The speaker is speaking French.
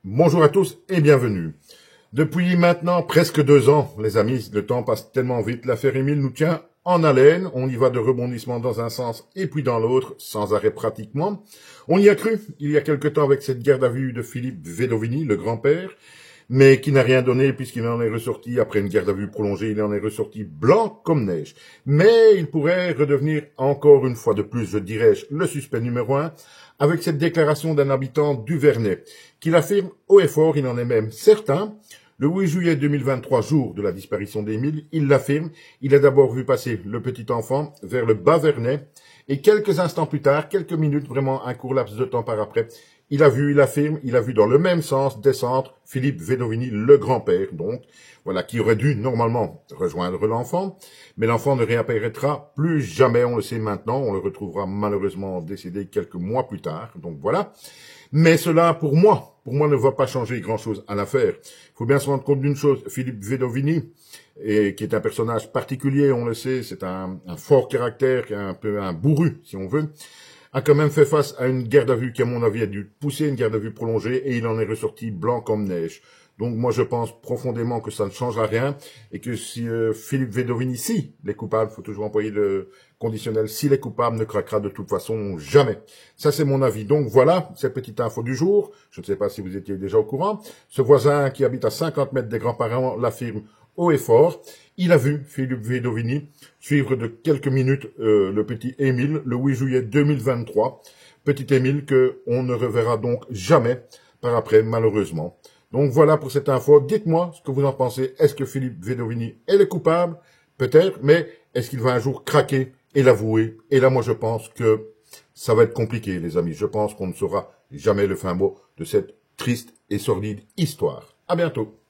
Bonjour à tous et bienvenue. Depuis maintenant presque 2 ans, les amis, le temps passe tellement vite, l'affaire Émile nous tient en haleine, on y va de rebondissement dans un sens et puis dans l'autre, sans arrêt pratiquement. On y a cru, il y a quelque temps avec cette garde à vue de Philippe Vedovini, le grand-père, mais qui n'a rien donné puisqu'il en est ressorti, après une garde à vue prolongée, il en est ressorti blanc comme neige. Mais il pourrait redevenir encore une fois de plus, je dirais, le suspect numéro 1, avec cette déclaration d'un habitant du Vernet, qu'il affirme haut et fort, il en est même certain. Le 8 juillet 2023, jour de la disparition d'Émile, il l'affirme, il a d'abord vu passer le petit enfant vers le bas Vernet, et quelques instants plus tard, quelques minutes, vraiment un court laps de temps par après, il affirme, il a vu dans le même sens descendre Philippe Vedovini, le grand-père, donc, voilà, qui aurait dû normalement rejoindre l'enfant, mais l'enfant ne réapparaîtra plus jamais, on le sait maintenant, on le retrouvera malheureusement décédé quelques mois plus tard, donc voilà. Mais cela, pour moi, ne va pas changer grand-chose à l'affaire. Il faut bien se rendre compte d'une chose, Philippe Vedovini, qui est un personnage particulier, on le sait, c'est un fort caractère, un peu un bourru, si on veut, a quand même fait face à une garde à vue qui, à mon avis, a dû pousser une garde à vue prolongée et il en est ressorti blanc comme neige. Donc moi, je pense profondément que ça ne changera rien et que si Philippe Vedovini, si les coupables, faut toujours employer le conditionnel, si les coupables ne craquera de toute façon jamais. Ça, c'est mon avis. Donc voilà, cette petite info du jour. Je ne sais pas si vous étiez déjà au courant. Ce voisin qui habite à 50 mètres des grands-parents l'affirme haut et fort. Il a vu Philippe Vedovini suivre de quelques minutes le petit Émile le 8 juillet 2023. Petit Émile que on ne reverra donc jamais par après, malheureusement. Donc voilà pour cette info. Dites-moi ce que vous en pensez. Est-ce que Philippe Vedovini est le coupable? Peut-être, mais est-ce qu'il va un jour craquer et l'avouer? Et là, moi, je pense que ça va être compliqué, les amis. Je pense qu'on ne saura jamais le fin mot de cette triste et sordide histoire. À bientôt.